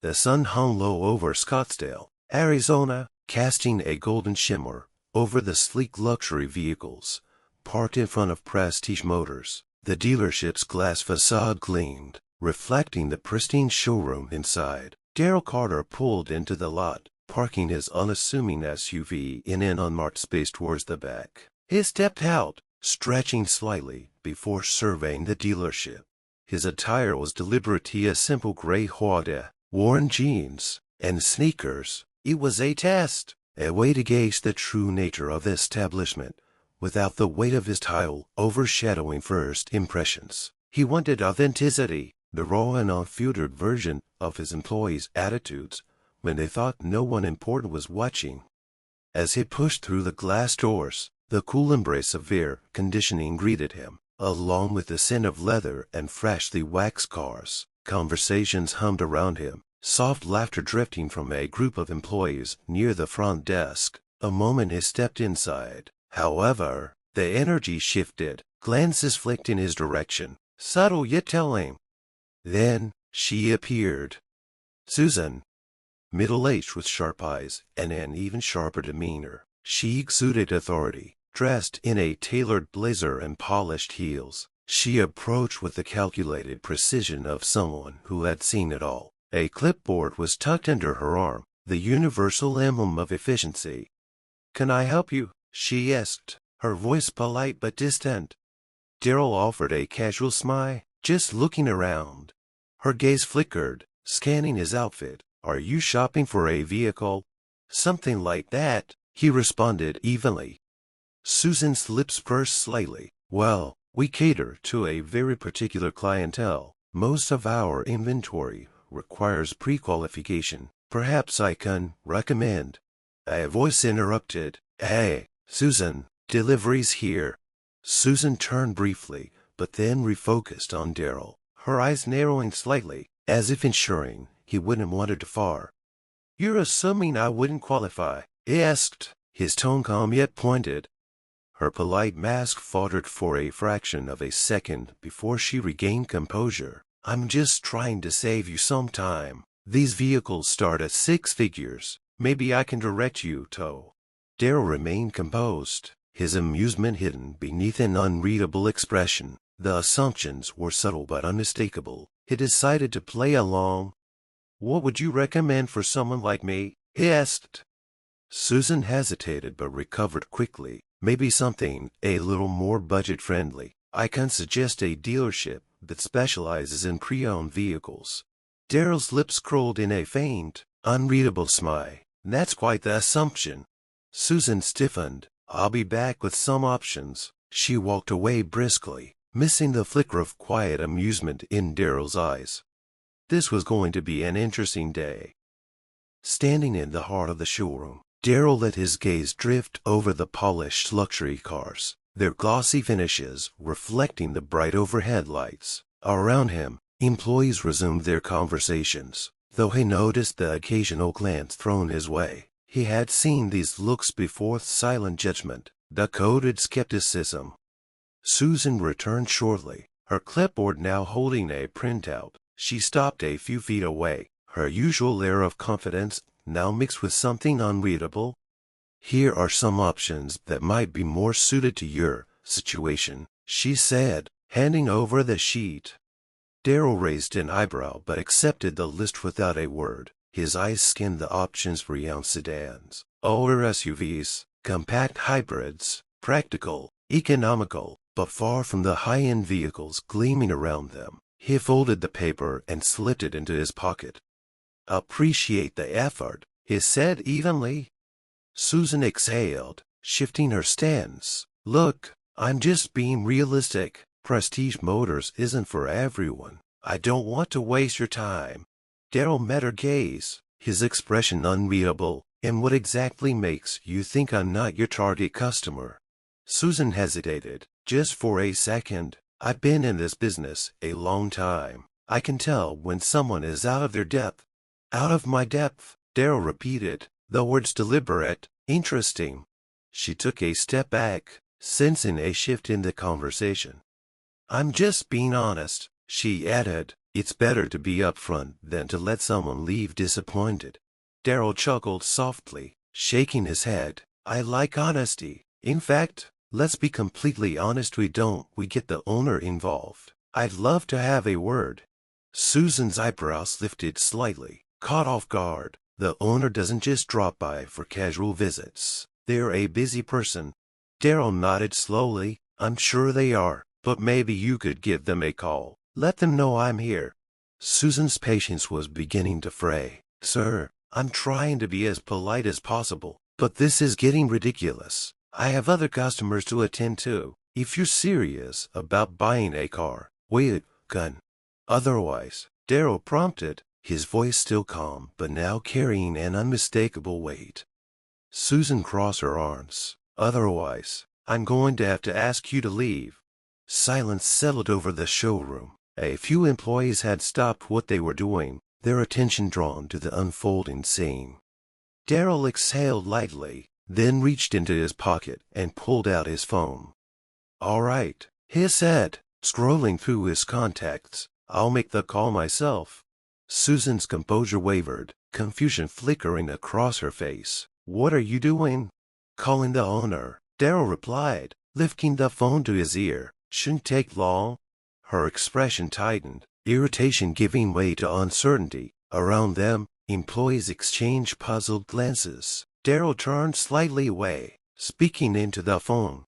The sun hung low over Scottsdale, Arizona, casting a golden shimmer over the sleek luxury vehicles parked in front of Prestige Motors. The dealership's glass facade gleamed, reflecting the pristine showroom inside. Daryl Carter pulled into the lot, parking his unassuming SUV in an unmarked space towards the back. He stepped out, stretching slightly before surveying the dealership. His attire was deliberately a simple gray hoodie, worn jeans, and sneakers. It was a test, a way to gauge the true nature of the establishment without the weight of his title overshadowing first impressions. He wanted authenticity, the raw and unfiltered version of his employees' attitudes when they thought no one important was watching. As he pushed through the glass doors, the cool embrace of air conditioning greeted him, along with the scent of leather and freshly waxed cars. Conversations hummed around him, soft laughter drifting from a group of employees near the front desk. The moment he stepped inside, however, the energy shifted, glances flicked in his direction, subtle yet telling. Then she appeared. Susan. Middle-aged with sharp eyes and an even sharper demeanor, she exuded authority. Dressed in a tailored blazer and polished heels, she approached with the calculated precision of someone who had seen it all. A clipboard was tucked under her arm, the universal emblem of efficiency. "Can I help you?" she asked, her voice polite but distant. Daryl offered a casual smile, just looking around. Her gaze flickered, scanning his outfit. "Are you shopping for a vehicle?" "Something like that," he responded evenly. Susan's lips pursed slightly. "Well, we cater to a very particular clientele. Most of our inventory requires pre-qualification. Perhaps I can recommend." A voice interrupted. "Hey, Susan, delivery's here." Susan turned briefly, but then refocused on Daryl, her eyes narrowing slightly, as if ensuring he wouldn't wander too far. "You're assuming I wouldn't qualify?" he asked, his tone calm yet pointed. Her polite mask faltered for a fraction of a second before she regained composure. "I'm just trying to save you some time. These vehicles start at 6 figures. Maybe I can direct you to." Daryl remained composed, his amusement hidden beneath an unreadable expression. The assumptions were subtle but unmistakable. He decided to play along. "What would you recommend for someone like me?" he asked. Susan hesitated but recovered quickly. "Maybe something a little more budget-friendly. I can suggest a dealership that specializes in pre-owned vehicles." Daryl's lips curled in a faint, unreadable smile. "That's quite the assumption." Susan stiffened. "I'll be back with some options." She walked away briskly, missing the flicker of quiet amusement in Daryl's eyes. This was going to be an interesting day. Standing in the heart of the showroom, Daryl let his gaze drift over the polished luxury cars, their glossy finishes reflecting the bright overhead lights. Around him, employees resumed their conversations, though he noticed the occasional glance thrown his way. He had seen these looks before: silent judgment, decoded skepticism. Susan returned shortly, her clipboard now holding a printout. She stopped a few feet away, her usual air of confidence now mixed with something unreadable. "Here are some options that might be more suited to your situation," she said, handing over the sheet. Daryl raised an eyebrow but accepted the list without a word. His eyes skimmed the options: pre-owned sedans, older SUVs, compact hybrids, practical, economical, but far from the high-end vehicles gleaming around them. He folded the paper and slipped it into his pocket. "Appreciate the effort," he said evenly. Susan exhaled, shifting her stance. "Look, I'm just being realistic. Prestige Motors isn't for everyone. I don't want to waste your time." Daryl met her gaze, his expression unreadable. "And what exactly makes you think I'm not your target customer?" Susan hesitated, just for a second. "I've been in this business a long time. I can tell when someone is out of their depth." "Out of my depth," Daryl repeated, the words deliberate. "Interesting." She took a step back, sensing a shift in the conversation. "I'm just being honest," she added, It's better to be upfront than to let someone leave disappointed. Daryl chuckled softly, shaking his head. I like honesty. In fact, let's be completely honest, we get the owner involved. I'd love to have a word. Susan's eyebrows lifted slightly, caught off guard. The owner doesn't just drop by for casual visits. They're a busy person. Daryl nodded slowly. I'm sure they are, but maybe you could give them a call. Let them know I'm here. Susan's patience was beginning to fray. Sir, I'm trying to be as polite as possible, but this is getting ridiculous. I have other customers to attend to. If you're serious about buying a car, wait, gun. Otherwise, Daryl prompted, his voice still calm but now carrying an unmistakable weight. Susan crossed her arms. Otherwise, I'm going to have to ask you to leave. Silence settled over the showroom. A few employees had stopped what they were doing, their attention drawn to the unfolding scene. Daryl exhaled lightly, then reached into his pocket and pulled out his phone. All right, he said, scrolling through his contacts. I'll make the call myself. Susan's composure wavered, confusion flickering across her face. What are you doing? Calling the owner, Daryl replied, lifting the phone to his ear. Shouldn't take long. Her expression tightened, irritation giving way to uncertainty. Around them, employees exchanged puzzled glances. Daryl turned slightly away, speaking into the phone.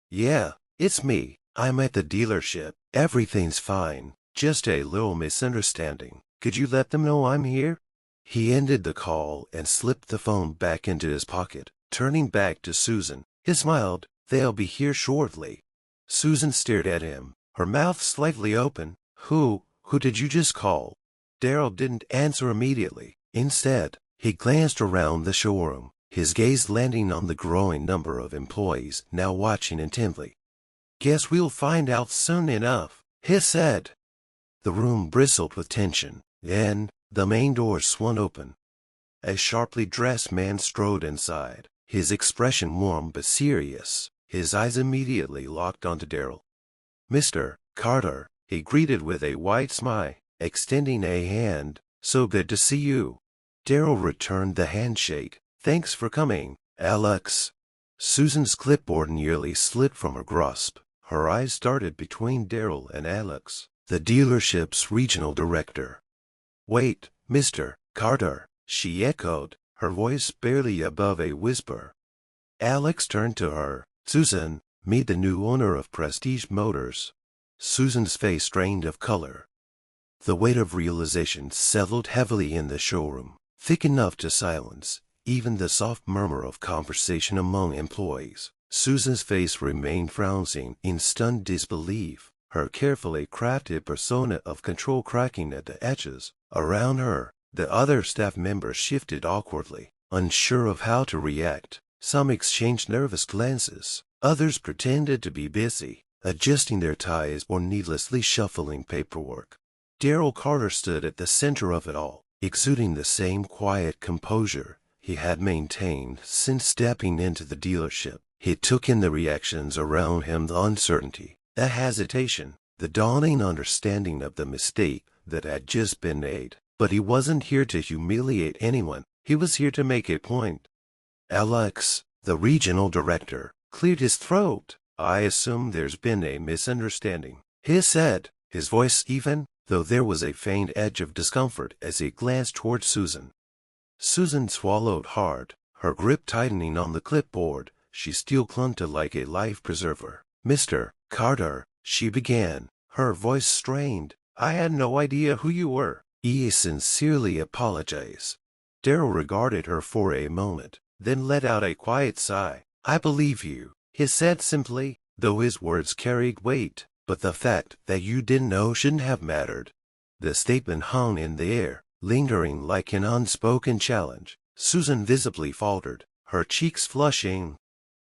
Yeah, it's me. I'm at the dealership. Everything's fine. Just a little misunderstanding. Could you let them know I'm here? He ended the call and slipped the phone back into his pocket. Turning back to Susan, he smiled. They'll be here shortly. Susan stared at him, her mouth slightly open. Who did you just call? Daryl didn't answer immediately. Instead, he glanced around the showroom, his gaze landing on the growing number of employees now watching intently. Guess we'll find out soon enough, he said. The room bristled with tension. Then, the main door swung open. A sharply dressed man strode inside, his expression warm but serious. His eyes immediately locked onto Daryl. Mr. Carter, he greeted with a wide smile, extending a hand. So good to see you. Daryl returned the handshake. Thanks for coming, Alex. Susan's clipboard nearly slid from her grasp. Her eyes darted between Daryl and Alex, the dealership's regional director. Wait, Mr. Carter, she echoed, her voice barely above a whisper. Alex turned to her. Susan, meet the new owner of Prestige Motors. Susan's face drained of color. The weight of realization settled heavily in the showroom, thick enough to silence even the soft murmur of conversation among employees. Susan's face remained frowning in stunned disbelief, her carefully crafted persona of control cracking at the edges. Around her, the other staff members shifted awkwardly, unsure of how to react. Some exchanged nervous glances. Others pretended to be busy, adjusting their ties or needlessly shuffling paperwork. Daryl Carter stood at the center of it all, exuding the same quiet composure he had maintained since stepping into the dealership. He took in the reactions around him, the uncertainty, the hesitation, the dawning understanding of the mistake that had just been made. But he wasn't here to humiliate anyone. He was here to make a point. Alex, the regional director, cleared his throat. I assume there's been a misunderstanding, he said, his voice even, though there was a faint edge of discomfort as he glanced toward Susan. Susan swallowed hard, her grip tightening on the clipboard. She still clung to like a life preserver. Mr. Carter, she began, her voice strained. I had no idea who you were. I sincerely apologize. Daryl regarded her for a moment, then let out a quiet sigh. I believe you, he said simply, though his words carried weight. But the fact that you didn't know shouldn't have mattered. The statement hung in the air, lingering like an unspoken challenge. Susan visibly faltered, her cheeks flushing.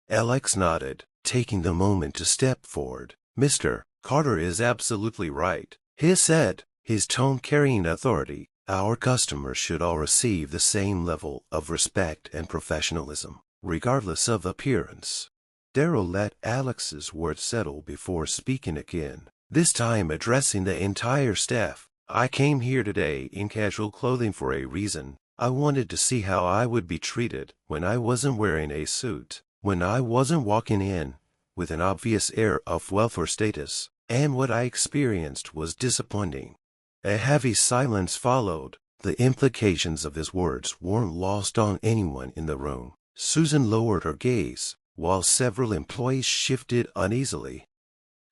Alex nodded, taking the moment to step forward. Mr. Carter is absolutely right, he said, his tone carrying authority. Our customers should all receive the same level of respect and professionalism, regardless of appearance. Daryl let Alex's words settle before speaking again, this time addressing the entire staff. I came here today in casual clothing for a reason. I wanted to see how I would be treated when I wasn't wearing a suit, when I wasn't walking in with an obvious air of wealth or status, and what I experienced was disappointing. A heavy silence followed. The implications of his words weren't lost on anyone in the room. Susan lowered her gaze, while several employees shifted uneasily.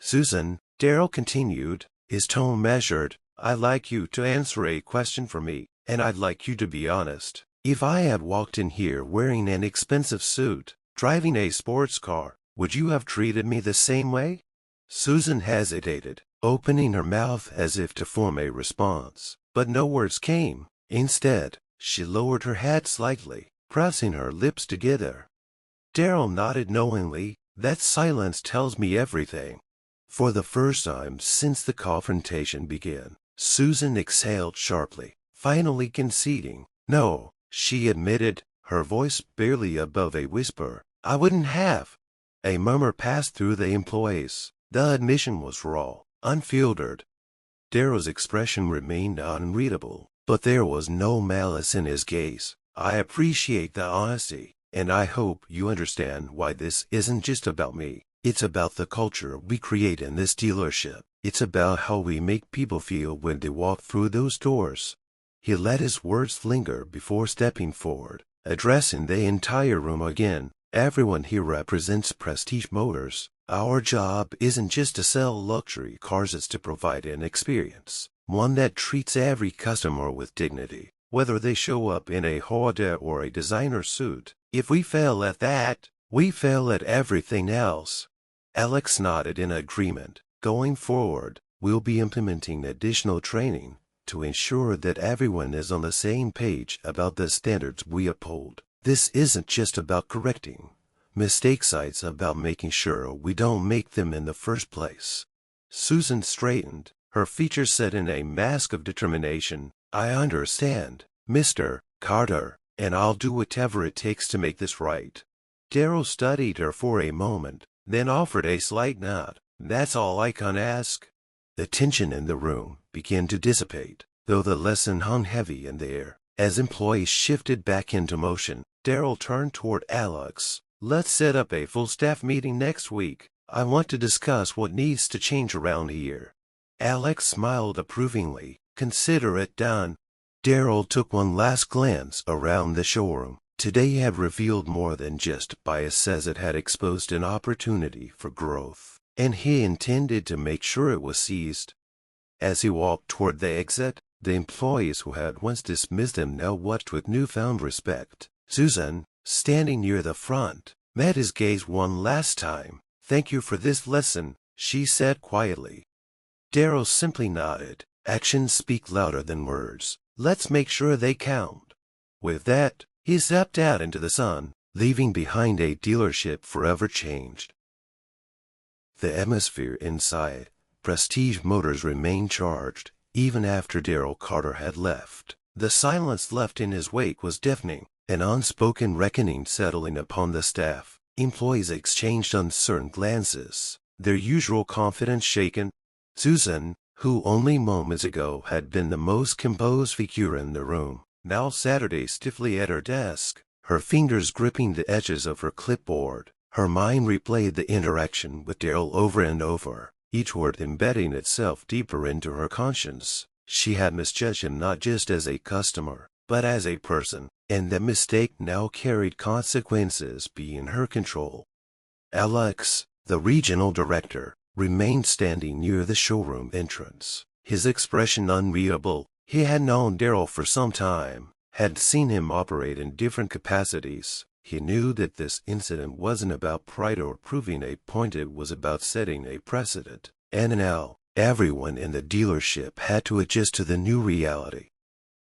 "Susan," Darrell continued, his tone measured, "I'd like you to answer a question for me, and I'd like you to be honest. If I had walked in here wearing an expensive suit, driving a sports car, would you have treated me the same way?" Susan hesitated, opening her mouth as if to form a response, but no words came. Instead, she lowered her head slightly, pressing her lips together. Darrell nodded knowingly. "That silence tells me everything." For the first time since the confrontation began, Susan exhaled sharply, finally conceding. "No," she admitted, her voice barely above a whisper. "I wouldn't have." A murmur passed through the employees. The admission was raw, unfiltered. Darrell's expression remained unreadable, but there was no malice in his gaze. "I appreciate the honesty, and I hope you understand why this isn't just about me. It's about the culture we create in this dealership. It's about how we make people feel when they walk through those doors." He let his words linger before stepping forward, addressing the entire room again. "Everyone here represents Prestige Motors. Our job isn't just to sell luxury cars, it's to provide an experience, one that treats every customer with dignity, whether they show up in a Honda or a designer suit. If we fail at that, we fail at everything else." Alex nodded in agreement. "Going forward, we'll be implementing additional training to ensure that everyone is on the same page about the standards we uphold. This isn't just about correcting mistakes, it's about making sure we don't make them in the first place." Susan straightened, her features set in a mask of determination. "I understand, Mr. Carter, and I'll do whatever it takes to make this right." Darrell studied her for a moment, then offered a slight nod. "That's all I can ask." The tension in the room began to dissipate, though the lesson hung heavy in the air. As employees shifted back into motion, Darrell turned toward Alex. "Let's set up a full staff meeting next week. I want to discuss what needs to change around here." Alex smiled approvingly. "Consider it done." Darrell took one last glance around the showroom. Today had revealed more than just bias, as it had exposed an opportunity for growth, and he intended to make sure it was seized. As he walked toward the exit, the employees who had once dismissed him now watched with newfound respect. Susan, standing near the front, met his gaze one last time. "Thank you for this lesson," she said quietly. Darrell simply nodded. Actions speak louder than words. Let's make sure they count. With that, he stepped out into the sun, leaving behind a dealership forever changed. The atmosphere inside Prestige Motors remained charged, even after Darrell Carter had left. The silence left in his wake was deafening, an unspoken reckoning settling upon the staff. Employees exchanged uncertain glances, their usual confidence shaken. Susan, who only moments ago had been the most composed figure in the room, now sat stiffly at her desk, her fingers gripping the edges of her clipboard. Her mind replayed the interaction with Darrell over and over, each word embedding itself deeper into her conscience. She had misjudged him not just as a customer, but as a person, and the mistake now carried consequences beyond her control. Alex, the regional director, remained standing near the showroom entrance, his expression unreadable. He had known Darrell for some time, had seen him operate in different capacities. He knew that this incident wasn't about pride or proving a point, it was about setting a precedent. And now, everyone in the dealership had to adjust to the new reality.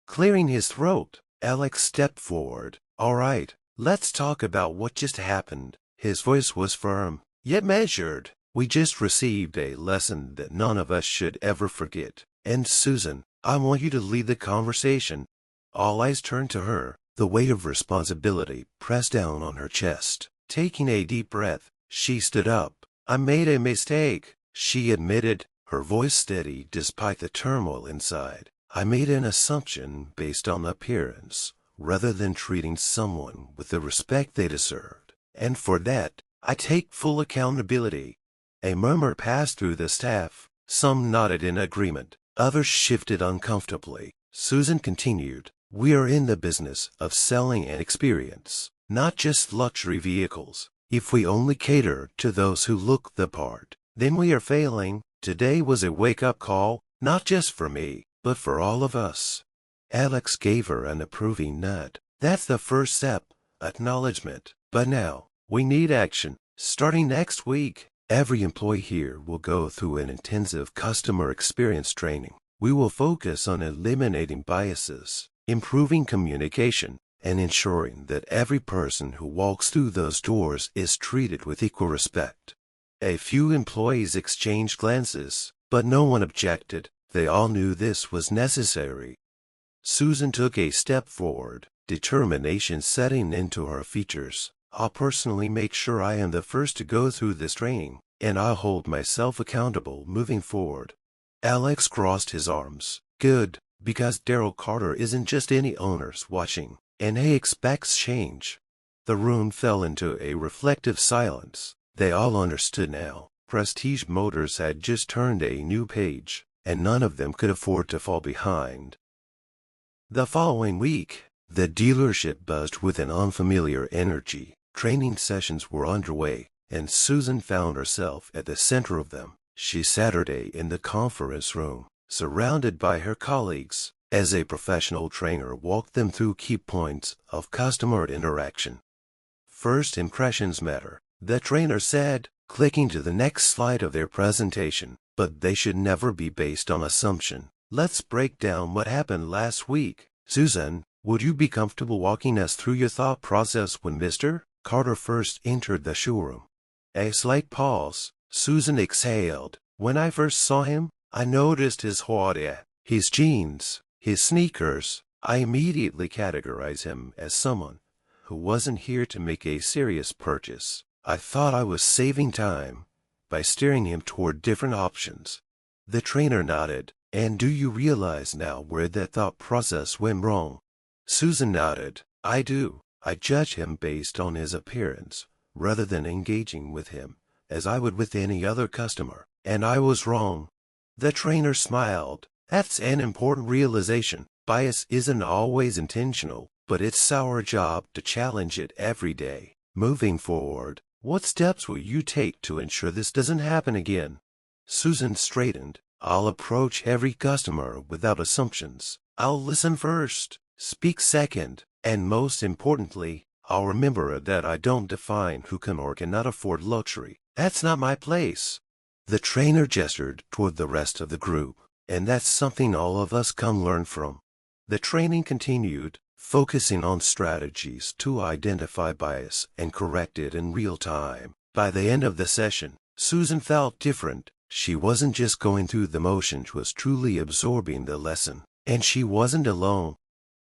Clearing his throat, Alex stepped forward. "All right, let's talk about what just happened." His voice was firm, yet measured. "We just received a lesson that none of us should ever forget. And Susan, I want you to lead the conversation." All eyes turned to her. The weight of responsibility pressed down on her chest. Taking a deep breath, she stood up. "I made a mistake," she admitted, her voice steady despite the turmoil inside. I made an assumption based on appearance, rather than treating someone with the respect they deserved. And for that, I take full accountability. A murmur passed through the staff. Some nodded in agreement. Others shifted uncomfortably. Susan continued, "We are in the business of selling an experience, not just luxury vehicles. If we only cater to those who look the part, then we are failing." Today was a wake-up call, not just for me, but for all of us. Alex gave her an approving nod. "That's the first step, acknowledgement. But now, we need action. Starting next week, every employee here will go through an intensive customer experience training. We will focus on eliminating biases, improving communication, and ensuring that every person who walks through those doors is treated with equal respect." A few employees exchanged glances, but no one objected. They all knew this was necessary. Susan took a step forward, determination setting into her features. "I'll personally make sure I am the first to go through this training, and I'll hold myself accountable moving forward." Alex crossed his arms. "Good, because Daryl Carter isn't just any owners watching, and he expects change." The room fell into a reflective silence. They all understood now. Prestige Motors had just turned a new page, and none of them could afford to fall behind. The following week, the dealership buzzed with an unfamiliar energy. Training sessions were underway, and Susan found herself at the center of them. She Saturday in the conference room, surrounded by her colleagues, as a professional trainer walked them through key points of customer interaction. "First impressions matter," the trainer said, clicking to the next slide of their presentation, "but they should never be based on assumption. Let's break down what happened last week. Susan, would you be comfortable walking us through your thought process when Mr. Carter first entered the showroom?" A slight pause. Susan exhaled. "When I first saw him, I noticed his hoodie, his jeans, his sneakers. I immediately categorized him as someone who wasn't here to make a serious purchase. I thought I was saving time by steering him toward different options." The trainer nodded. "And do you realize now where that thought process went wrong?" Susan nodded. "I do. I judged him based on his appearance, rather than engaging with him as I would with any other customer, and I was wrong." The trainer smiled. "That's an important realization. Bias isn't always intentional, but it's our job to challenge it every day. Moving forward, what steps will you take to ensure this doesn't happen again?" Susan straightened. "I'll approach every customer without assumptions. I'll listen first, speak second, and most importantly, I'll remember that I don't define who can or cannot afford luxury. That's not my place." The trainer gestured toward the rest of the group, "And that's something all of us can learn from." The training continued, focusing on strategies to identify bias and correct it in real time. By the end of the session, Susan felt different. She wasn't just going through the motions, she was truly absorbing the lesson. And she wasn't alone.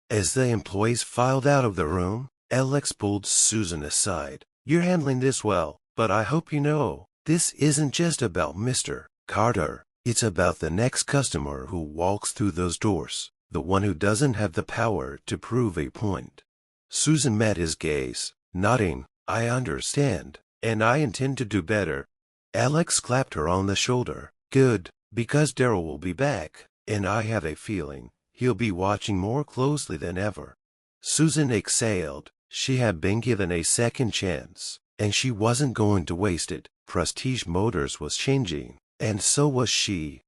As the employees filed out of the room, Alex pulled Susan aside. "You're handling this well, but I hope you know, this isn't just about Mr. Carter. It's about the next customer who walks through those doors, the one who doesn't have the power to prove a point." Susan met his gaze, nodding. "I understand, and I intend to do better." Alex clapped her on the shoulder. "Good, because Daryl will be back, and I have a feeling he'll be watching more closely than ever." Susan exhaled. She had been given a second chance, and she wasn't going to waste it. Prestige Motors was changing, and so was she.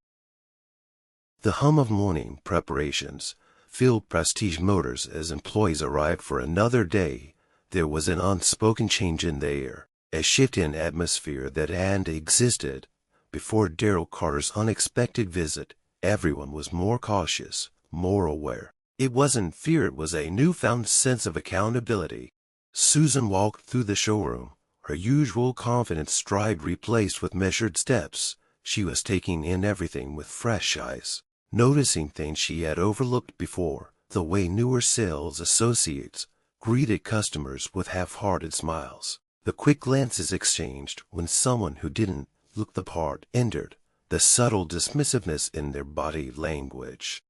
The hum of morning preparations filled Prestige Motors as employees arrived for another day. There was an unspoken change in the air, a shift in atmosphere that hadn't existed before Daryl Carter's unexpected visit. Everyone was more cautious, more aware. It wasn't fear, it was a newfound sense of accountability. Susan walked through the showroom, her usual confident stride replaced with measured steps. She was taking in everything with fresh eyes, noticing things she had overlooked before, the way newer sales associates greeted customers with half-hearted smiles, the quick glances exchanged when someone who didn't look the part entered, the subtle dismissiveness in their body language.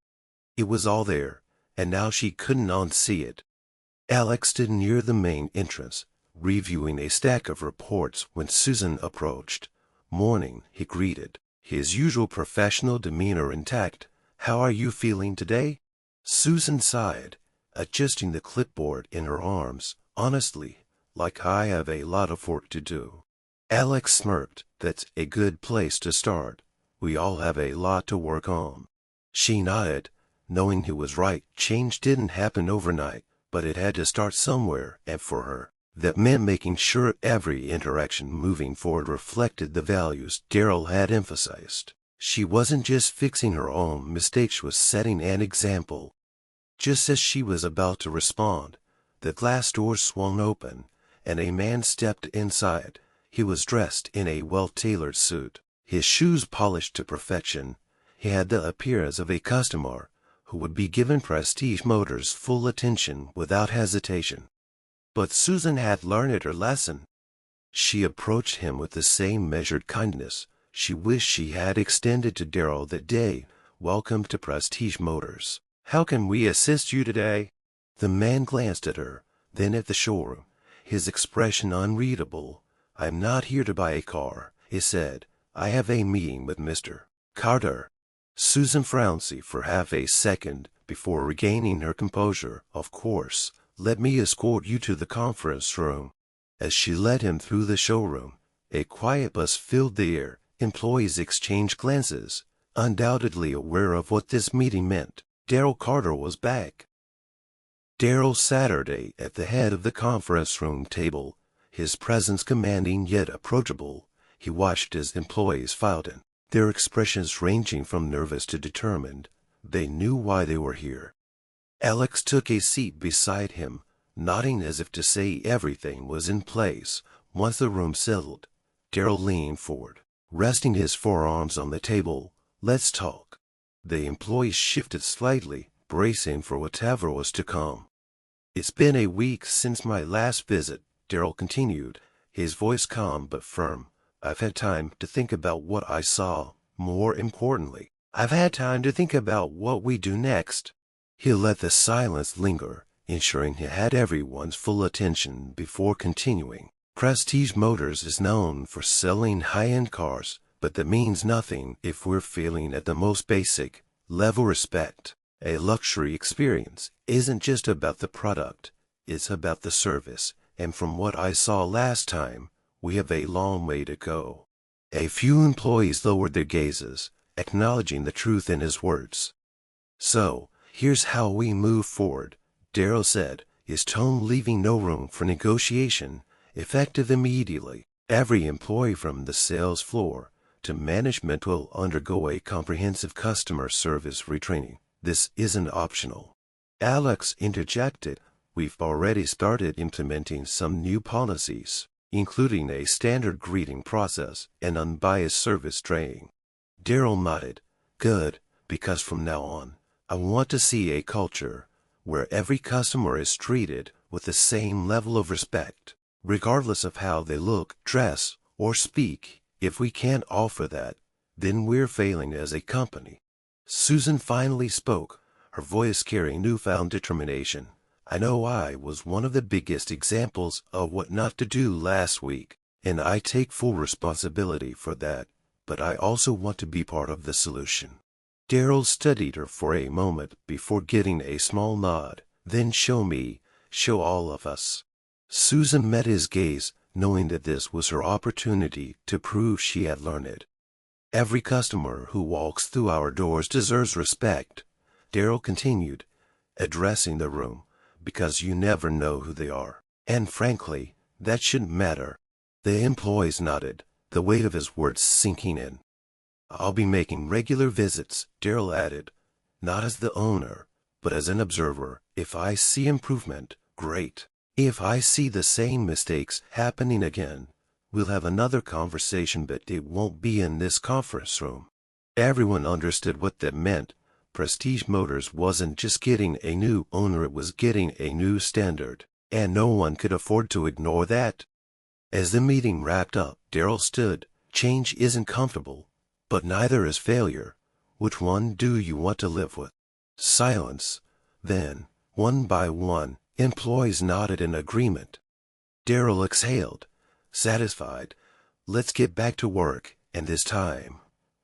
It was all there, and now she couldn't unsee it. Alex stood near the main entrance, reviewing a stack of reports when Susan approached. "Morning," he greeted, his usual professional demeanor intact. "How are you feeling today?" Susan sighed, adjusting the clipboard in her arms. "Honestly, like I have a lot of work to do." Alex smirked. "That's a good place to start. We all have a lot to work on." She nodded, knowing he was right. Change didn't happen overnight, but it had to start somewhere, and for her, that meant making sure every interaction moving forward reflected the values Darryl had emphasized. She wasn't just fixing her own mistakes, she was setting an example. Just as she was about to respond, the glass door swung open, and a man stepped inside. He was dressed in a well-tailored suit, his shoes polished to perfection. He had the appearance of a customer who would be given Prestige Motors full attention without hesitation. But Susan had learned her lesson. She approached him with the same measured kindness she wished she had extended to Darryl that day. "Welcome to Prestige Motors. How can we assist you today?" The man glanced at her, then at the showroom, his expression unreadable. "I'm not here to buy a car," he said. "I have a meeting with Mr. Carter." Susan frowned for half a second before regaining her composure. "Of course. Let me escort you to the conference room." As she led him through the showroom, a quiet buzz filled the air. Employees exchanged glances, undoubtedly aware of what this meeting meant. Darryl Carter was back. Darryl Saturday at the head of the conference room table, his presence commanding yet approachable. He watched as employees filed in, their expressions ranging from nervous to determined. They knew why they were here. Alex took a seat beside him, nodding as if to say everything was in place. Once the room settled, Darryl leaned forward, resting his forearms on the table. "Let's talk." The employees shifted slightly, bracing for whatever was to come. "It's been a week since my last visit," Darryl continued, his voice calm but firm. "I've had time to think about what I saw. More importantly, I've had time to think about what we do next." He let the silence linger, ensuring he had everyone's full attention before continuing. "Prestige Motors is known for selling high-end cars, but that means nothing if we're failing at the most basic level respect. A luxury experience isn't just about the product, it's about the service, and from what I saw last time, we have a long way to go." A few employees lowered their gazes, acknowledging the truth in his words. "So, here's how we move forward," Darryl said, his tone leaving no room for negotiation. "Effective immediately. Every employee from the sales floor to management will undergo a comprehensive customer service retraining. This isn't optional." Alex interjected, "We've already started implementing some new policies, including a standard greeting process and unbiased service training." Darryl nodded. "Good, because from now on, I want to see a culture where every customer is treated with the same level of respect, regardless of how they look, dress, or speak. If we can't offer that, then we're failing as a company." Susan finally spoke, her voice carrying newfound determination. "I know I was one of the biggest examples of what not to do last week, and I take full responsibility for that, but I also want to be part of the solution." Darryl studied her for a moment before getting a small nod. "Then show me, show all of us." Susan met his gaze, knowing that this was her opportunity to prove she had learned it. "Every customer who walks through our doors deserves respect," Darryl continued, addressing the room, "because you never know who they are. And frankly, that shouldn't matter." The employees nodded, the weight of his words sinking in. "I'll be making regular visits," Darryl added, "not as the owner, but as an observer. If I see improvement, great. If I see the same mistakes happening again, we'll have another conversation, but it won't be in this conference room." Everyone understood what that meant. Prestige Motors wasn't just getting a new owner, it was getting a new standard, and no one could afford to ignore that. As the meeting wrapped up, Darryl stood. "Change isn't comfortable, but neither is failure. Which one do you want to live with? Silence. Then, one by one, employees nodded in agreement. Darryl exhaled, satisfied. Let's get back to work, and this time,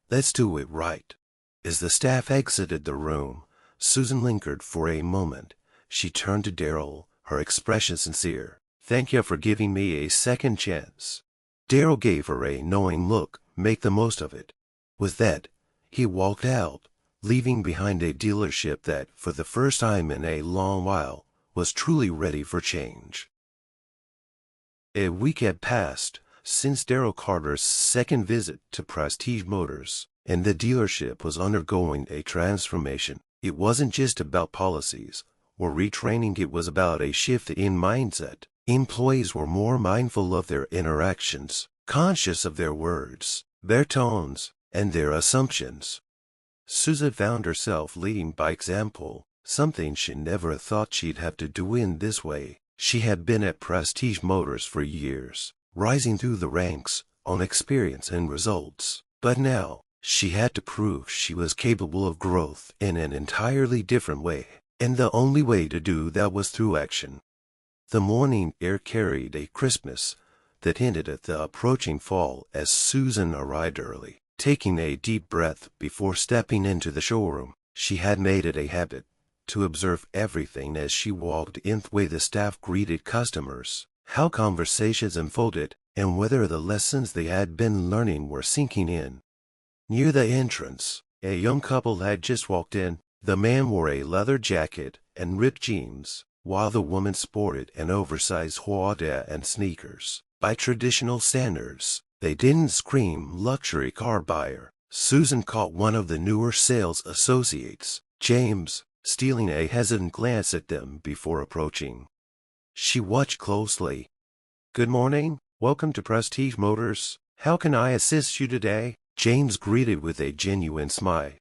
let's do it right. As the staff exited the room, Susan lingered for a moment. She turned to Darryl, her expression sincere. Thank you for giving me a second chance. Darryl gave her a knowing look. Make the most of it. With that, he walked out, leaving behind a dealership that, for the first time in a long while, was truly ready for change. A week had passed since Darryl Carter's second visit to Prestige Motors, and the dealership was undergoing a transformation. It wasn't just about policies or retraining, it was about a shift in mindset. Employees were more mindful of their interactions, conscious of their words, their tones, and their assumptions. Susan found herself leading by example, something she never thought she'd have to do in this way. She had been at Prestige Motors for years, rising through the ranks on experience and results. But now, she had to prove she was capable of growth in an entirely different way, and the only way to do that was through action. The morning air carried a crispness that hinted at the approaching fall as Susan arrived early. Taking a deep breath before stepping into the showroom, she had made it a habit to observe everything as she walked in, the way the staff greeted customers, how conversations unfolded, and whether the lessons they had been learning were sinking in. Near the entrance, a young couple had just walked in. The man wore a leather jacket and ripped jeans, while the woman sported an oversized hoodie and sneakers. By traditional standards, they didn't scream luxury car buyer. Susan caught one of the newer sales associates, James, stealing a hesitant glance at them before approaching. She watched closely. Good morning. Welcome to Prestige Motors. How can I assist you today? James greeted with a genuine smile.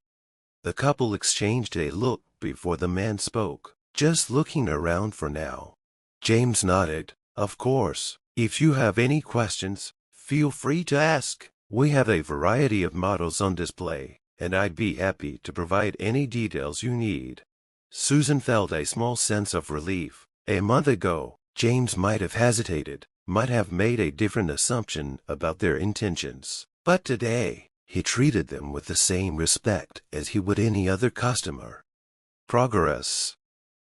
The couple exchanged a look before the man spoke. Just looking around for now. James nodded. Of course. If you have any questions, feel free to ask. We have a variety of models on display, and I'd be happy to provide any details you need. Susan felt a small sense of relief. A month ago, James might have hesitated, might have made a different assumption about their intentions. But today, he treated them with the same respect as he would any other customer. Progress.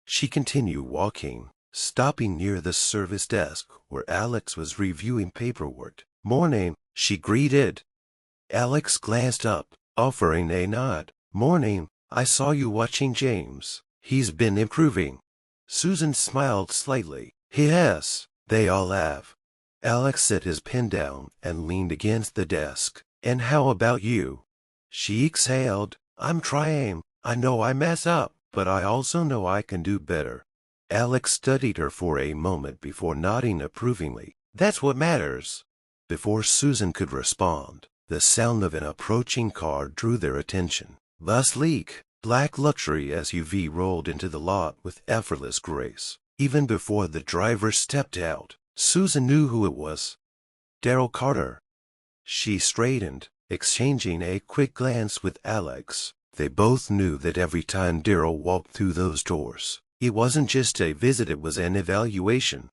She continued walking, stopping near the service desk where Alex was reviewing paperwork. Morning, she greeted. Alex glanced up, offering a nod. Morning, I saw you watching James. He's been improving. Susan smiled slightly. He has. They all have. Alex set his pen down and leaned against the desk. And how about you? She exhaled. I'm trying. I know I mess up, but I also know I can do better. Alex studied her for a moment before nodding approvingly. That's what matters. Before Susan could respond, the sound of an approaching car drew their attention. The sleek, black luxury SUV rolled into the lot with effortless grace. Even before the driver stepped out, Susan knew who it was. Darryl Carter. She straightened, exchanging a quick glance with Alex. They both knew that every time Darryl walked through those doors, it wasn't just a visit, it was an evaluation.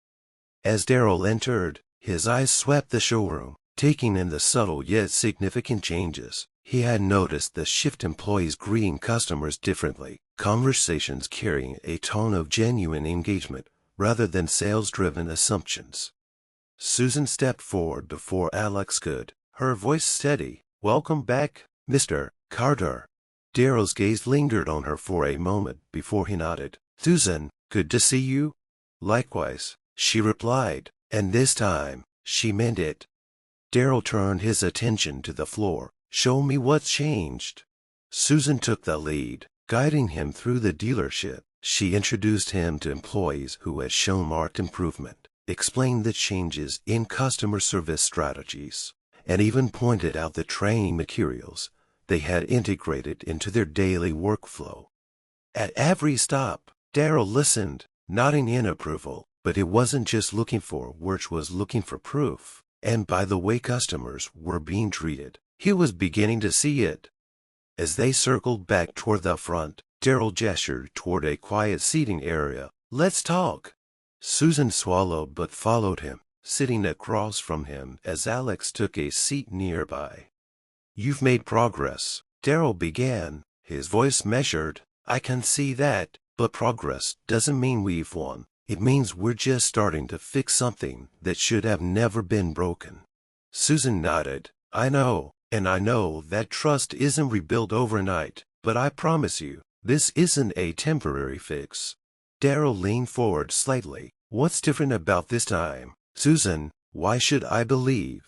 As Darryl entered, his eyes swept the showroom, taking in the subtle yet significant changes. He had noticed the shift, employees greeting customers differently, conversations carrying a tone of genuine engagement rather than sales-driven assumptions. Susan stepped forward before Alex could, her voice steady. Welcome back, Mr. Carter. Darryl's gaze lingered on her for a moment before he nodded. Susan, good to see you. Likewise, she replied, and this time, she meant it. Darryl turned his attention to the floor. Show me what's changed. Susan took the lead, guiding him through the dealership. She introduced him to employees who had shown marked improvement, explained the changes in customer service strategies, and even pointed out the training materials they had integrated into their daily workflow. At every stop, Darryl listened, nodding in approval, but it wasn't just looking for words, was looking for proof. And by the way customers were being treated, He was beginning to see it. As they circled back toward the front, Darrell gestured toward a quiet seating area. "Let's talk." Susan swallowed but followed him, sitting across from him as Alex took a seat nearby. "You've made progress," Darrell began, his voice measured. "I can see that, but progress doesn't mean we've won. It means we're just starting to fix something that should have never been broken." Susan nodded. "I know, and I know that trust isn't rebuilt overnight, but I promise you, this isn't a temporary fix." Darrell leaned forward slightly. "What's different about this time, Susan? Why should I believe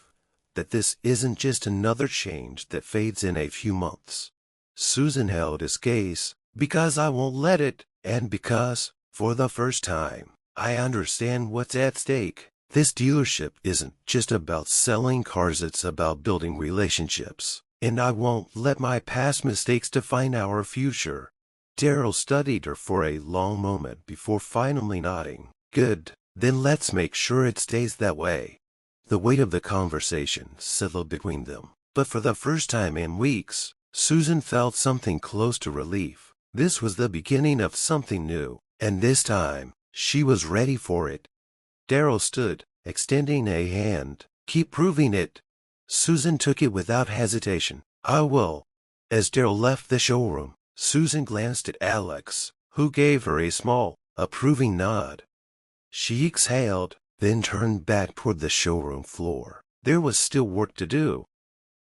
that this isn't just another change that fades in a few months?" Susan held his gaze. "Because I won't let it, and because, for the first time, I understand what's at stake. This dealership isn't just about selling cars, it's about building relationships, and I won't let my past mistakes define our future." Darrell studied her for a long moment before finally nodding. "Good, then let's make sure it stays that way." The weight of the conversation settled between them, but for the first time in weeks, Susan felt something close to relief. This was the beginning of something new, and this time, she was ready for it. Darrell stood, extending a hand. "Keep proving it." Susan took it without hesitation. "I will." As Darrell left the showroom, Susan glanced at Alex, who gave her a small, approving nod. She exhaled, then turned back toward the showroom floor. There was still work to do,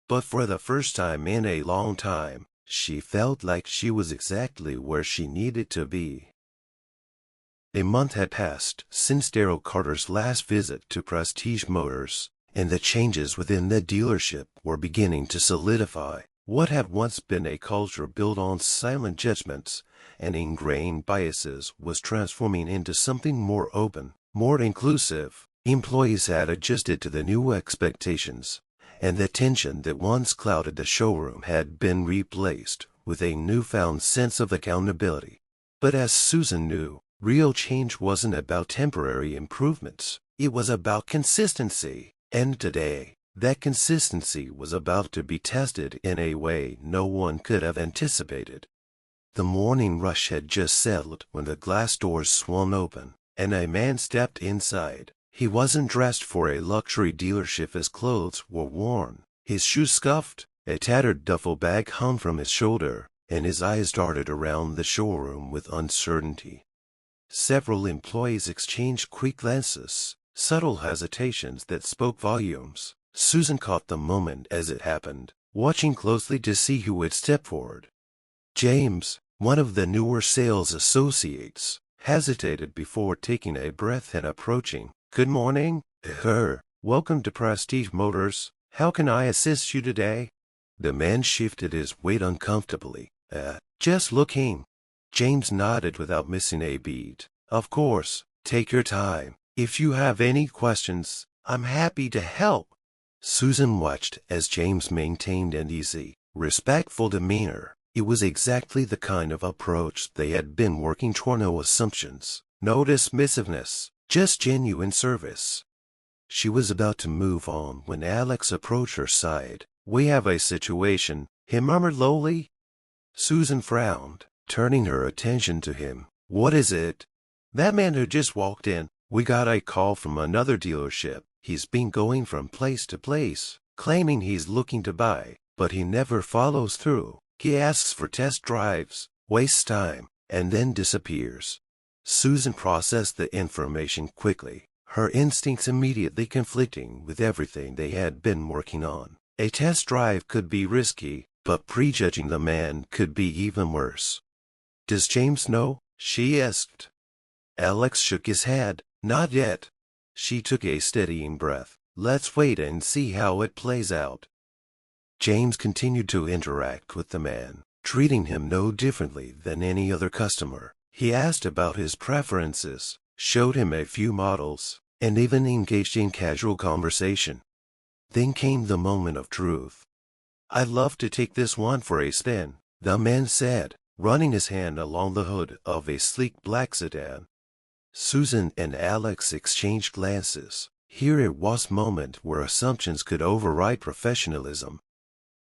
but for the first time in a long time, she felt like she was exactly where she needed to be. A month had passed since Darrell Carter's last visit to Prestige Motors, and the changes within the dealership were beginning to solidify. What had once been a culture built on silent judgments and ingrained biases was transforming into something more open, more inclusive. Employees had adjusted to the new expectations, and the tension that once clouded the showroom had been replaced with a newfound sense of accountability. But as Susan knew, real change wasn't about temporary improvements. It was about consistency. And today, that consistency was about to be tested in a way no one could have anticipated. The morning rush had just settled when the glass doors swung open, and a man stepped inside. He wasn't dressed for a luxury dealership. His clothes were worn, his shoes scuffed, a tattered duffel bag hung from his shoulder, and his eyes darted around the showroom with uncertainty. Several employees exchanged quick glances, subtle hesitations that spoke volumes. Susan caught the moment as it happened, watching closely to see who would step forward. James, one of the newer sales associates, hesitated before taking a breath and approaching. "Good morning, sir. Welcome to Prestige Motors. How can I assist you today?" The man shifted his weight uncomfortably. Just looking." James nodded without missing a beat. "Of course, take your time. If you have any questions, I'm happy to help." Susan watched as James maintained an easy, respectful demeanor. It was exactly the kind of approach they had been working toward. No assumptions, no dismissiveness, just genuine service. She was about to move on when Alex approached her side. "We have a situation," he murmured lowly. Susan frowned, turning her attention to him. "What is it?" "That man who just walked in. We got a call from another dealership. He's been going from place to place, claiming he's looking to buy, but he never follows through. He asks for test drives, wastes time, and then disappears." Susan processed the information quickly, her instincts immediately conflicting with everything they had been working on. A test drive could be risky, but prejudging the man could be even worse. "Does James know?" she asked. Alex shook his head. "Not yet." She took a steadying breath. "Let's wait and see how it plays out." James continued to interact with the man, treating him no differently than any other customer. He asked about his preferences, showed him a few models, and even engaged in casual conversation. Then came the moment of truth. "I'd love to take this one for a spin," the man said, running his hand along the hood of a sleek black sedan. Susan and Alex exchanged glances. Here it was a moment where assumptions could override professionalism.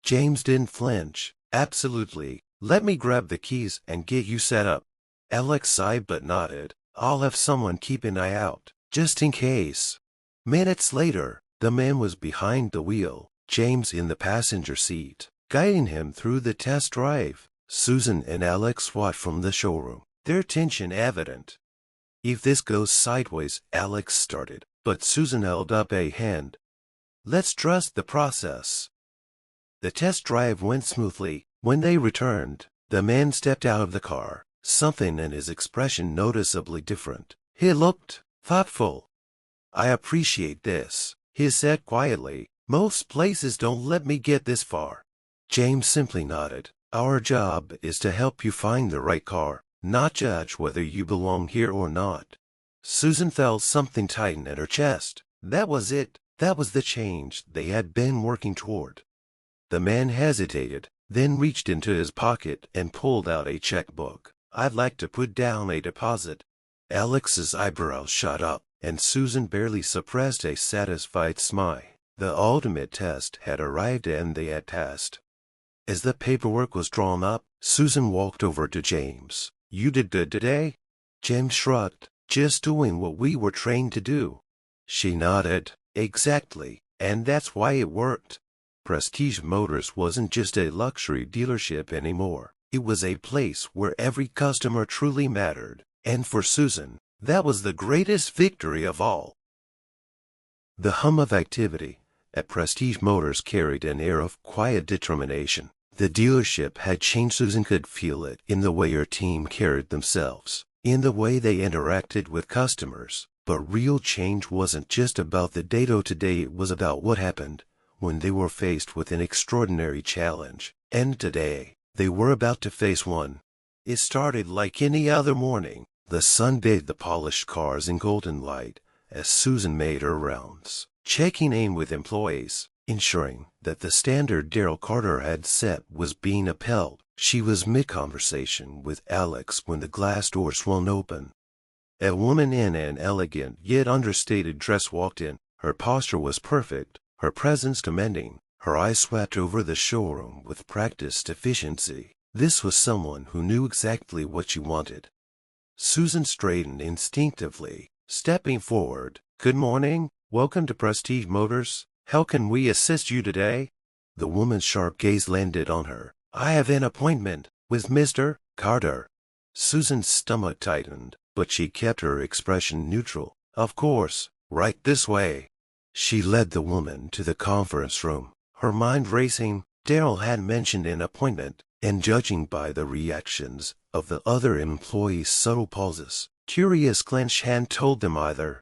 James didn't flinch. Absolutely. Let me grab the keys and get you set up. Alex sighed but nodded. I'll have someone keep an eye out, just in case. Minutes later, the man was behind the wheel, James in the passenger seat, guiding him through the test drive. Susan and Alex watched from the showroom, their tension evident. If this goes sideways, Alex started, but Susan held up a hand. Let's trust the process. The test drive went smoothly. When they returned, the man stepped out of the car, something in his expression noticeably different. He looked thoughtful. I appreciate this, he said quietly. Most places don't let me get this far. James simply nodded. Our job is to help you find the right car, not judge whether you belong here or not. Susan felt something tighten at her chest. That was it. That was the change they had been working toward. The man hesitated, then reached into his pocket and pulled out a checkbook. I'd like to put down a deposit. Alex's eyebrows shot up, and Susan barely suppressed a satisfied smile. The ultimate test had arrived and they had passed. As the paperwork was drawn up, Susan walked over to James. You did good today? James shrugged. Just doing what we were trained to do. She nodded. Exactly, and that's why it worked. Prestige Motors wasn't just a luxury dealership anymore. It was a place where every customer truly mattered, and for Susan, that was the greatest victory of all. The hum of activity at Prestige Motors carried an air of quiet determination. The dealership had changed. Susan could feel it in the way her team carried themselves, in the way they interacted with customers. But real change wasn't just about the day-to-day, it was about what happened when they were faced with an extraordinary challenge. And today, they were about to face one. It started like any other morning. The sun bathed the polished cars in golden light as Susan made her rounds, checking in with employees, ensuring that the standard Daryl Carter had set was being upheld. She was mid-conversation with Alex when the glass door swung open. A woman in an elegant yet understated dress walked in. Her posture was perfect, her presence commanding. Her eyes swept over the showroom with practiced efficiency. This was someone who knew exactly what she wanted. Susan straightened instinctively, stepping forward. Good morning. Welcome to Prestige Motors. How can we assist you today? The woman's sharp gaze landed on her. I have an appointment with Mr. Carter. Susan's stomach tightened, but she kept her expression neutral. Of course, right this way. She led the woman to the conference room, her mind racing. Daryl had mentioned an appointment, and judging by the reactions of the other employees' subtle pauses, curious clenched hand told them either.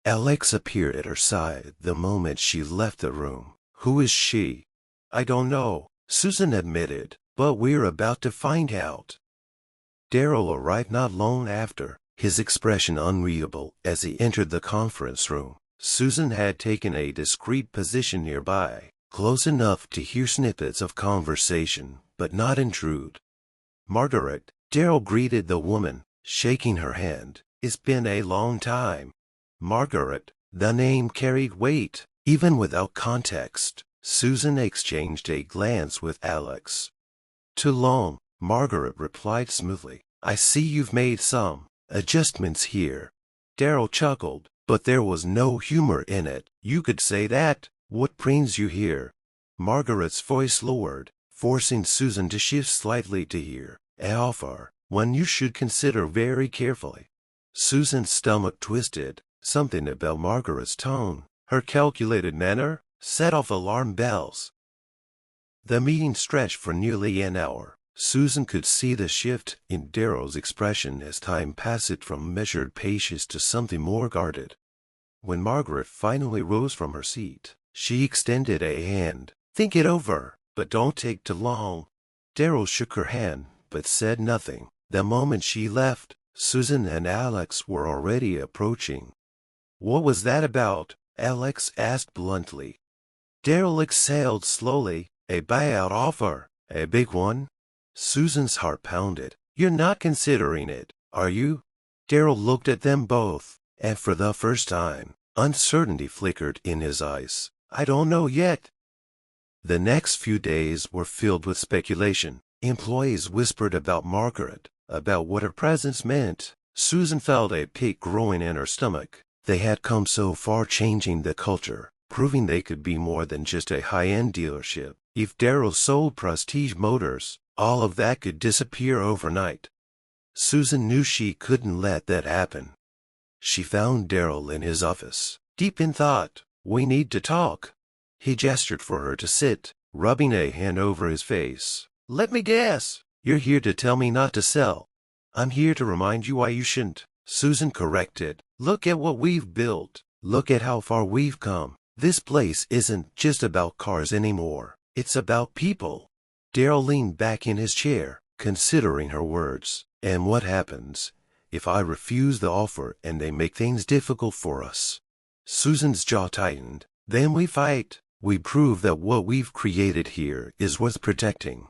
Alex appeared at her side the moment she left the room. Who is she? I don't know, Susan admitted, but we're about to find out. Daryl arrived not long after, his expression unreadable as he entered the conference room. Susan had taken a discreet position nearby, close enough to hear snippets of conversation, but not intrude. Margaret, Daryl greeted the woman, shaking her hand. It's been a long time. Margaret, the name carried weight, even without context. Susan exchanged a glance with Alex. Too long, Margaret replied smoothly. I see you've made some adjustments here. Daryl chuckled, but there was no humor in it. You could say that. What brings you here? Margaret's voice lowered, forcing Susan to shift slightly to hear. An offer, one you should consider very carefully. Susan's stomach twisted. Something about Margaret's tone, her calculated manner, set off alarm bells. The meeting stretched for nearly an hour. Susan could see the shift in Daryl's expression as time passed from measured patience to something more guarded. When Margaret finally rose from her seat, she extended a hand. Think it over, but don't take too long. Daryl shook her hand, but said nothing. The moment she left, Susan and Alex were already approaching. What was that about? Alex asked bluntly. Daryl exhaled slowly. A buyout offer. A big one? Susan's heart pounded. You're not considering it, are you? Daryl looked at them both, and for the first time, uncertainty flickered in his eyes. I don't know yet. The next few days were filled with speculation. Employees whispered about Margaret, about what her presence meant. Susan felt a pit growing in her stomach. They had come so far, changing the culture, proving they could be more than just a high-end dealership. If Darryl sold Prestige Motors, all of that could disappear overnight. Susan knew she couldn't let that happen. She found Darryl in his office, deep in thought. "We need to talk." He gestured for her to sit, rubbing a hand over his face. "Let me guess. You're here to tell me not to sell." "I'm here to remind you why you shouldn't," Susan corrected. "Look at what we've built. Look at how far we've come. This place isn't just about cars anymore. It's about people." Darryl leaned back in his chair, considering her words. "And what happens if I refuse the offer and they make things difficult for us?" Susan's jaw tightened. "Then we fight. We prove that what we've created here is worth protecting."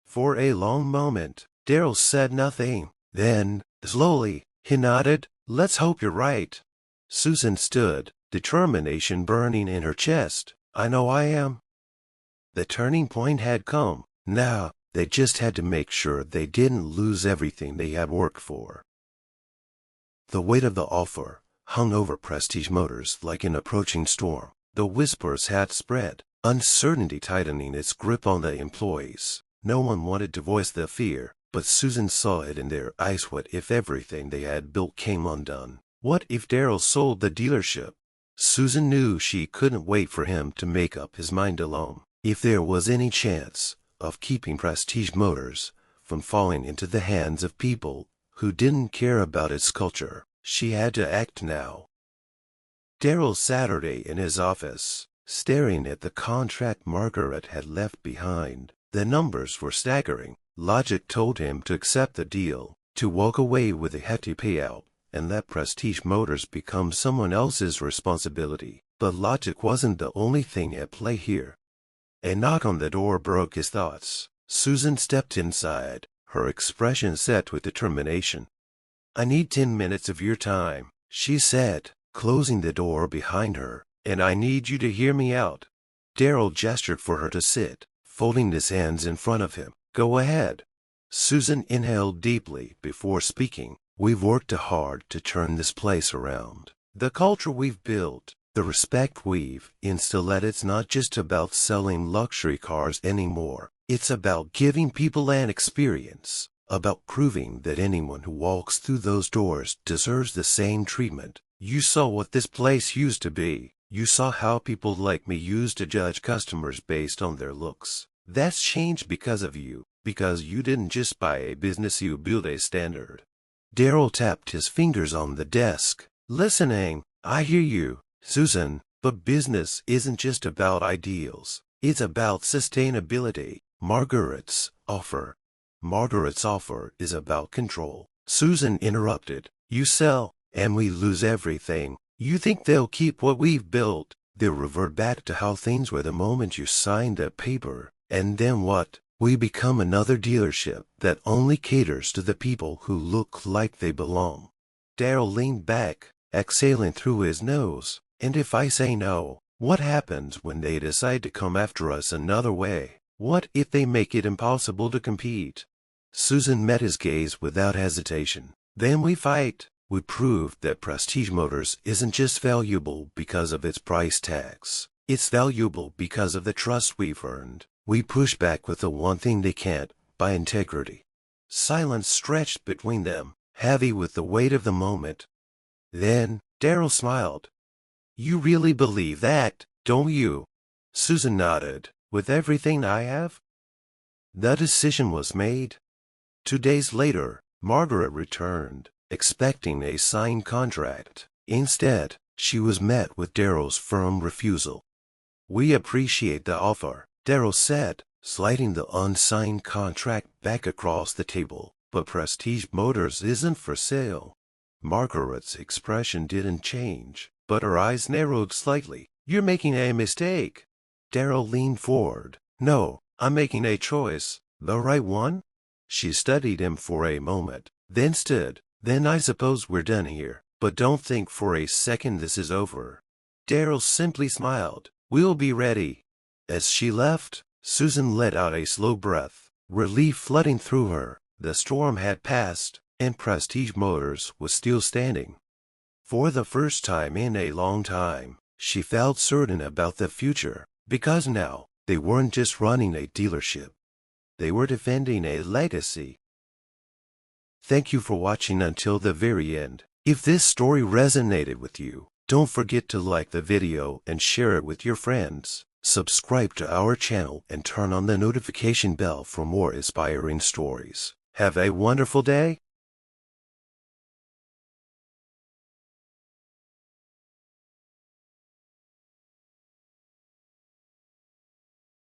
For a long moment, Darryl said nothing. Then, slowly, he nodded. "Let's hope you're right." Susan stood, determination burning in her chest. "I know I am." The turning point had come. Now, they just had to make sure they didn't lose everything they had worked for. The weight of the offer hung over Prestige Motors like an approaching storm. The whispers had spread, uncertainty tightening its grip on the employees. No one wanted to voice their fear, but Susan saw it in their eyes. What if everything they had built came undone? What if Darryl sold the dealership? Susan knew she couldn't wait for him to make up his mind alone. If there was any chance of keeping Prestige Motors from falling into the hands of people who didn't care about its culture, she had to act now. Darryl Saturday in his office, staring at the contract Margaret had left behind. The numbers were staggering. Logic told him to accept the deal, to walk away with a hefty payout, and let Prestige Motors become someone else's responsibility. But logic wasn't the only thing at play here. A knock on the door broke his thoughts. Susan stepped inside, her expression set with determination. "I need 10 minutes of your time," she said, closing the door behind her, "and I need you to hear me out." Darryl gestured for her to sit, folding his hands in front of him. "Go ahead." Susan inhaled deeply before speaking. "We've worked hard to turn this place around. The culture we've built, the respect we've instilled, it's not just about selling luxury cars anymore. It's about giving people an experience, about proving that anyone who walks through those doors deserves the same treatment. You saw what this place used to be. You saw how people like me used to judge customers based on their looks. That's changed because of you, because you didn't just buy a business, you built a standard." Darryl tapped his fingers on the desk. "Listening, I hear you, Susan, but business isn't just about ideals. It's about sustainability. Margaret's offer is about control." Susan interrupted. "You sell, and we lose everything. You think they'll keep what we've built? They'll revert back to how things were the moment you signed that paper. And then what? We become another dealership that only caters to the people who look like they belong." Darryl leaned back, exhaling through his nose. "And if I say no, what happens when they decide to come after us another way? What if they make it impossible to compete?" Susan met his gaze without hesitation. "Then we fight. We prove that Prestige Motors isn't just valuable because of its price tags. It's valuable because of the trust we've earned. We push back with the one thing they can't, by integrity." Silence stretched between them, heavy with the weight of the moment. Then, Darryl smiled. "You really believe that, don't you?" Susan nodded. "With everything I have?" The decision was made. 2 days later, Margaret returned, expecting a signed contract. Instead, she was met with Darryl's firm refusal. "We appreciate the offer," Darryl said, sliding the unsigned contract back across the table, "but Prestige Motors isn't for sale." Margaret's expression didn't change, but her eyes narrowed slightly. "You're making a mistake." Darryl leaned forward. "No, I'm making a choice. The right one?" She studied him for a moment, then stood. "Then I suppose we're done here, but don't think for a second this is over." Darryl simply smiled. "We'll be ready." As she left, Susan let out a slow breath, relief flooding through her. The storm had passed, and Prestige Motors was still standing. For the first time in a long time, she felt certain about the future, because now, they weren't just running a dealership. They were defending a legacy. Thank you for watching until the very end. If this story resonated with you, don't forget to like the video and share it with your friends. Subscribe to our channel and turn on the notification bell for more inspiring stories. Have a wonderful day.